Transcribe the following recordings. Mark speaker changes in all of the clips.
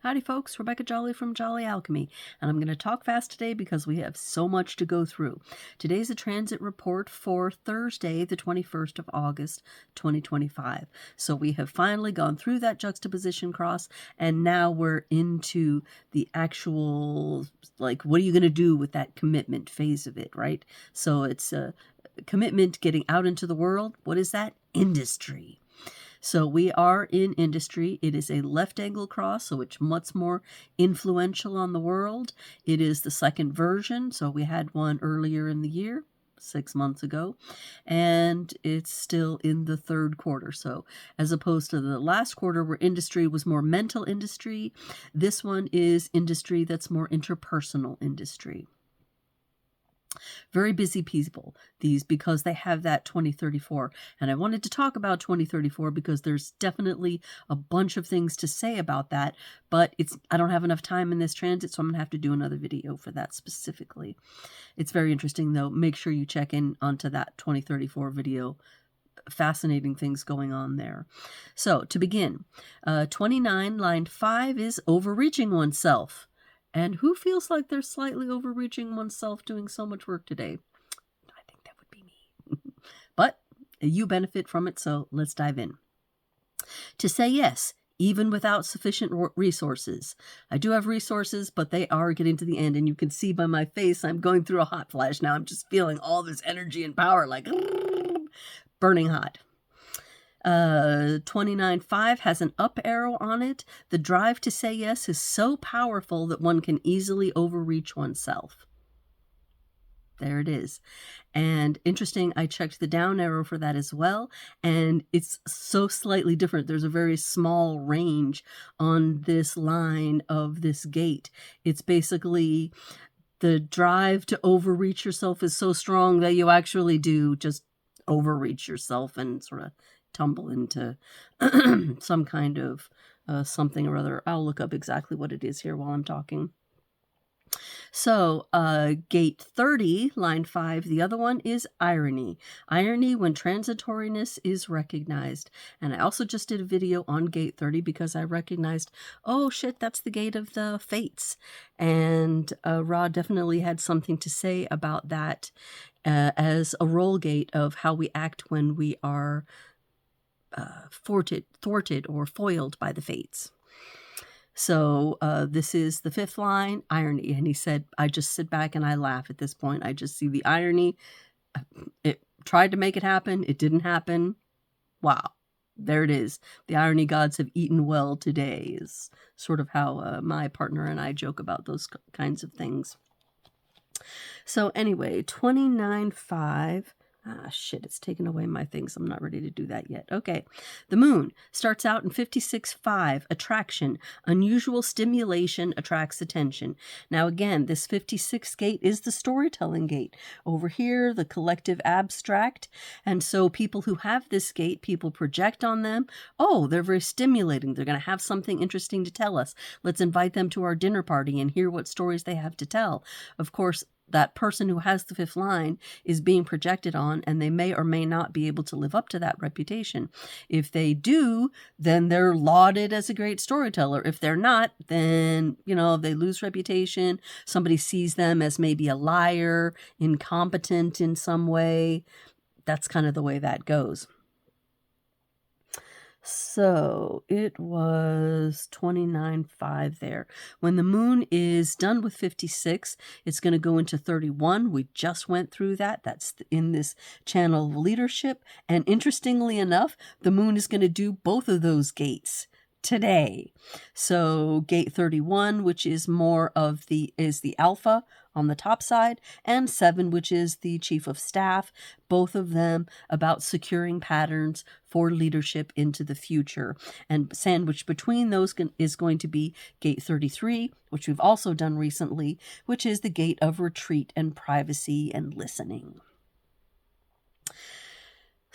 Speaker 1: Howdy folks, Rebecca Jolly from Jolly Alchemy, and I'm going to talk fast today because we have so much to go through. Today's a transit report for Thursday, the 21st of August, 2025. So we have finally gone through that juxtaposition cross, and now we're into the actual, like, what are you going to do with that commitment phase of it, right? So it's a commitment getting out into the world. What is that? Industry. So we are in industry. It is a left angle cross, so it's much more influential on the world. It is the second version, so we had one earlier in the year, 6 months ago, and it's still in the third quarter. So as opposed to the last quarter where industry was more mental industry, this one is industry that's more interpersonal industry. Very busy people, these, because they have that 2034. And I wanted to talk about 2034 because there's definitely a bunch of things to say about that, but I don't have enough time in this transit, so I'm going to have to do another video for that specifically. It's very interesting, though. Make sure you check in onto that 2034 video. Fascinating things going on there. So to begin, 29, line 5 is overreaching oneself. And who feels like they're slightly overreaching oneself doing so much work today? I think that would be me. But you benefit from it, so let's dive in. To say yes, even without sufficient resources. I do have resources, but they are getting to the end, and you can see by my face I'm going through a hot flash now. I'm just feeling all this energy and power, like burning hot. 29.5 has an up arrow on it. The drive to say yes is so powerful that one can easily overreach oneself. There it is. And interesting, I checked the down arrow for that as well, and it's so slightly different. There's a very small range on this line of this gate. It's basically the drive to overreach yourself is so strong that you actually do just overreach yourself and sort of tumble into some kind of something or other. I'll look up exactly what it is here while I'm talking. So gate 30, line 5, the other one is irony. Irony when transitoriness is recognized. And I also just did a video on gate 30 because I recognized, oh shit, that's the gate of the fates. And Ra definitely had something to say about that as a roll gate of how we act when we are thwarted or foiled by the fates. So this is the 5th line, irony. And he said, I just sit back and I laugh at this point. I just see the irony. It tried to make it happen. It didn't happen. Wow. There it is. The irony gods have eaten well today is sort of how my partner and I joke about those kinds of things. So anyway, 29.5. Ah, shit, it's taken away my things. I'm not ready to do that yet. Okay. The moon starts out in 56.5, attraction. Unusual stimulation attracts attention. Now, again, this 56 gate is the storytelling gate. Over here, the collective abstract. And so people who have this gate, people project on them. Oh, they're very stimulating. They're going to have something interesting to tell us. Let's invite them to our dinner party and hear what stories they have to tell. Of course, that person who has the 5th line is being projected on, and they may or may not be able to live up to that reputation. If they do, then they're lauded as a great storyteller. If they're not, then, you know, they lose reputation. Somebody sees them as maybe a liar, incompetent in some way. That's kind of the way that goes. So it was 29.5 there. When the moon is done with 56, it's going to go into 31. We just went through that. That's in this channel of leadership. And interestingly enough, the moon is going to do both of those gates today. So gate 31, which is more of the alpha on the top side, and 7, which is the chief of staff, both of them about securing patterns for leadership into the future. And sandwiched between those is going to be gate 33, which we've also done recently, which is the gate of retreat and privacy and listening.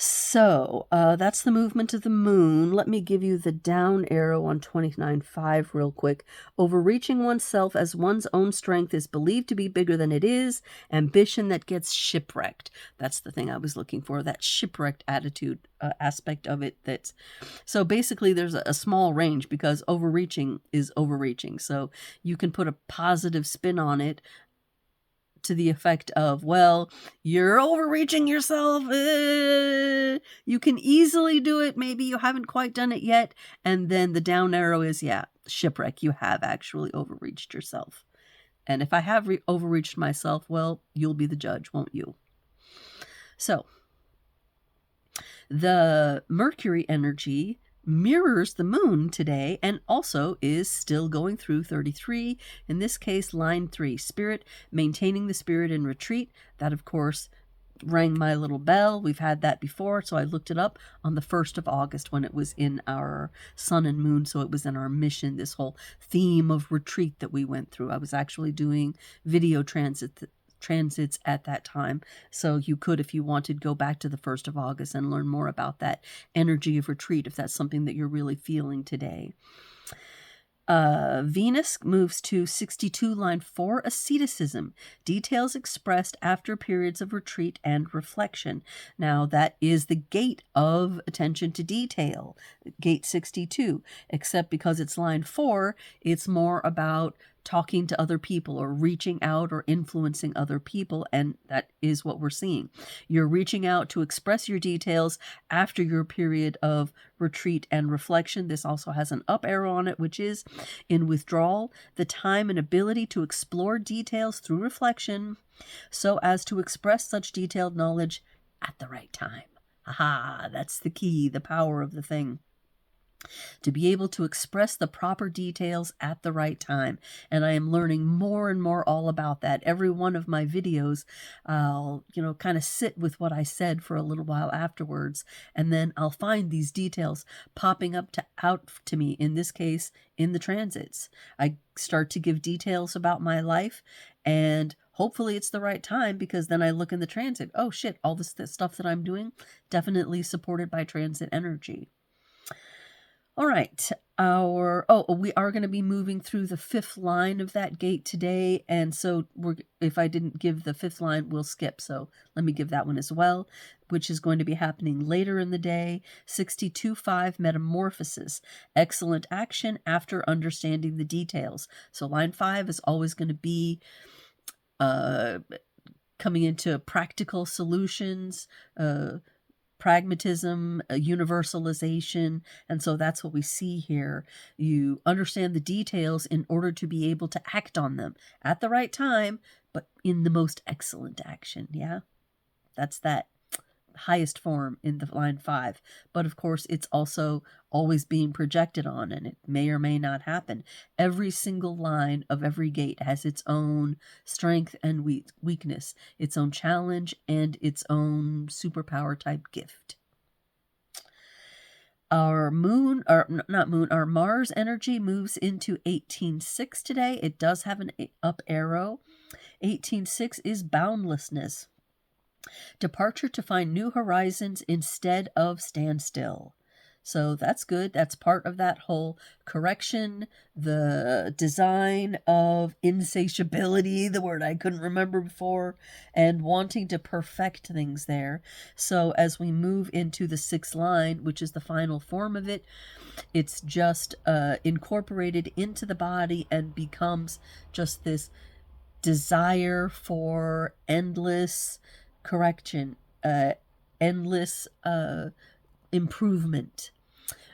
Speaker 1: So that's the movement of the moon. Let me give you the down arrow on 29.5 real quick. Overreaching oneself as one's own strength is believed to be bigger than it is. Ambition that gets shipwrecked. That's the thing I was looking for, that shipwrecked attitude aspect of it. So basically there's a small range because overreaching is overreaching. So you can put a positive spin on it, to the effect of, well, you're overreaching yourself. You can easily do it. Maybe you haven't quite done it yet. And then the down arrow is, yeah, shipwreck. You have actually overreached yourself. And if I have overreached myself, well, you'll be the judge, won't you? So the Mercury energy mirrors the moon today and also is still going through 33, in this case line 3, spirit, maintaining the spirit in retreat. That of course rang my little bell. We've had that before, so I looked it up on the 1st of August when it was in our sun and moon, so it was in our mission, this whole theme of retreat that we went through. I was actually doing video transits at that time, so you could, if you wanted, go back to the 1st of August and learn more about that energy of retreat if that's something that you're really feeling today. Venus moves to 62, line 4, asceticism, details expressed after periods of retreat and reflection. Now, that is the gate of attention to detail, gate 62, except because it's line 4, it's more about talking to other people or reaching out or influencing other people, and that is what we're seeing. You're reaching out to express your details after your period of retreat and reflection. This also has an up arrow on it, which is in withdrawal, the time and ability to explore details through reflection so as to express such detailed knowledge at the right time. Aha, that's the key, the power of the thing. To be able to express the proper details at the right time. And I am learning more and more all about that. Every one of my videos, I'll, kind of sit with what I said for a little while afterwards, and then I'll find these details popping up out to me, in this case, in the transits. I start to give details about my life, and hopefully it's the right time, because then I look in the transit, oh shit, all this stuff that I'm doing, definitely supported by transit energy. All right, we are going to be moving through the 5th line of that gate today, and so if I didn't give the 5th line, we'll skip, so let me give that one as well, which is going to be happening later in the day. 62.5, metamorphosis, excellent action after understanding the details. So line 5 is always going to be coming into practical solutions, pragmatism, universalization, and so that's what we see here. You understand the details in order to be able to act on them at the right time, but in the most excellent action, yeah? That's that highest form in the line 5. But of course, it's also always being projected on, and it may or may not happen. Every single line of every gate has its own strength and weakness, its own challenge, and its own superpower type gift. Our our Mars energy moves into 18.6 today. It does have an up arrow. 18.6 is boundlessness. Departure to find new horizons instead of standstill. So that's good. That's part of that whole correction, the design of insatiability, the word I couldn't remember before, and wanting to perfect things there. So as we move into the 6th line, which is the final form of it, it's just incorporated into the body and becomes just this desire for endless correction, endless improvement.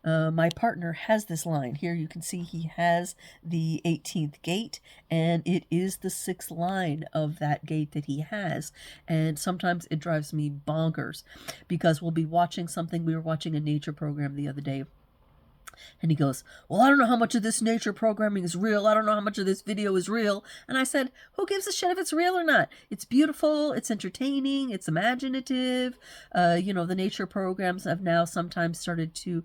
Speaker 1: My partner has this line. Here you can see he has the 18th gate, and it is the 6th line of that gate that he has. And sometimes it drives me bonkers because we'll be watching something. We were watching a nature program the other day, And he goes, well, I don't know how much of this nature programming is real. I don't know how much of this video is real. And I said, who gives a shit if it's real or not? It's beautiful. It's entertaining. It's imaginative. The nature programs have now sometimes started to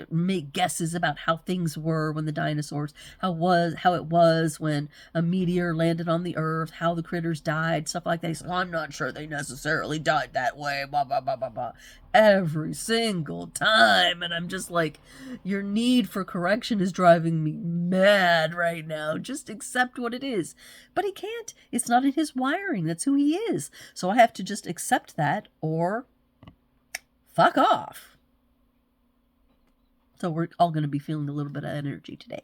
Speaker 1: make guesses about how things were when the dinosaurs, how it was when a meteor landed on the earth, how the critters died, stuff like that. He said, well, I'm not sure they necessarily died that way, blah, blah, blah, blah, blah. Every single time. And I'm just like, your need for correction is driving me mad right now. Just accept what it is. But he can't. It's not in his wiring. That's who he is. So I have to just accept that or fuck off. So we're all going to be feeling a little bit of energy today.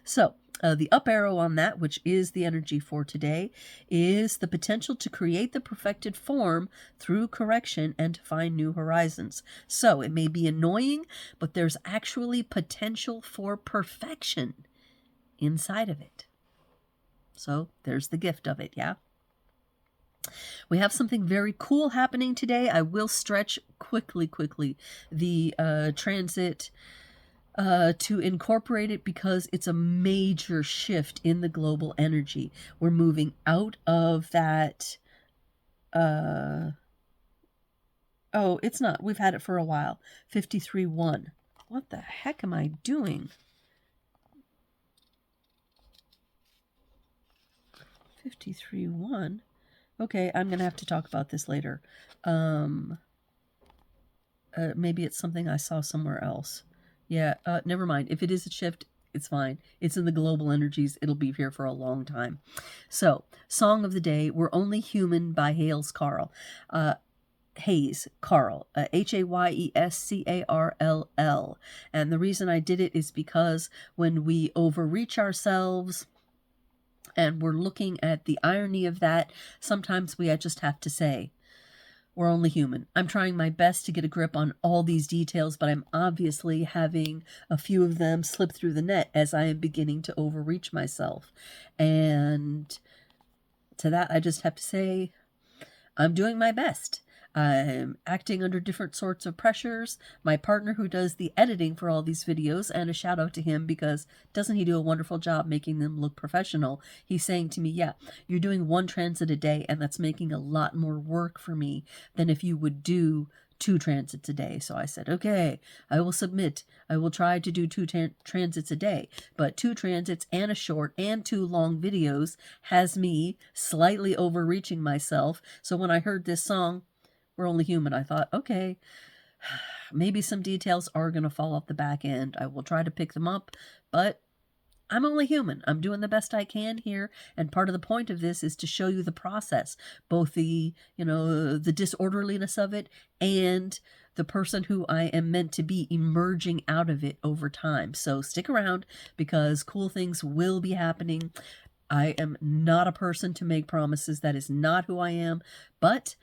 Speaker 1: So the up arrow on that, which is the energy for today, is the potential to create the perfected form through correction and to find new horizons. So it may be annoying, but there's actually potential for perfection inside of it. So there's the gift of it, yeah? We have something very cool happening today. I will stretch quickly the transit to incorporate it because it's a major shift in the global energy. We're moving out of that. Oh, it's not. We've had it for a while. 53.1. What the heck am I doing? 53.1. Okay, I'm going to have to talk about this later. Maybe it's something I saw somewhere else. Yeah, never mind. If it is a shift, it's fine. It's in the global energies. It'll be here for a long time. So, song of the day, We're Only Human by Hayes Carll. Hayes Carll, Hayescarll. And the reason I did it is because when we overreach ourselves and we're looking at the irony of that, sometimes we just have to say, we're only human. I'm trying my best to get a grip on all these details, but I'm obviously having a few of them slip through the net as I am beginning to overreach myself. And to that, I just have to say, I'm doing my best. I'm acting under different sorts of pressures. My partner who does the editing for all these videos, and a shout out to him because doesn't he do a wonderful job making them look professional? He's saying to me, yeah, you're doing one transit a day and that's making a lot more work for me than if you would do 2 transits a day. So I said, okay, I will submit. I will try to do 2 transits a day, but 2 transits and a short and 2 long videos has me slightly overreaching myself. So when I heard this song, We're Only Human, I thought, okay, maybe some details are going to fall off the back end. I will try to pick them up, but I'm only human. I'm doing the best I can here. And part of the point of this is to show you the process, both the disorderliness of it and the person who I am meant to be emerging out of it over time. So stick around because cool things will be happening. I am not a person to make promises. That is not who I am, but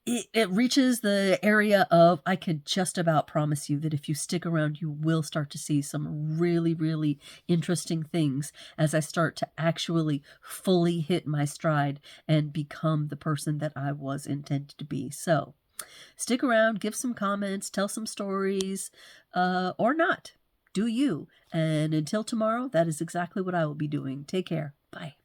Speaker 1: it reaches the area of I could just about promise you that if you stick around, you will start to see some really, really interesting things as I start to actually fully hit my stride and become the person that I was intended to be. So stick around, give some comments, tell some stories, or not. Do you. And until tomorrow, that is exactly what I will be doing. Take care. Bye.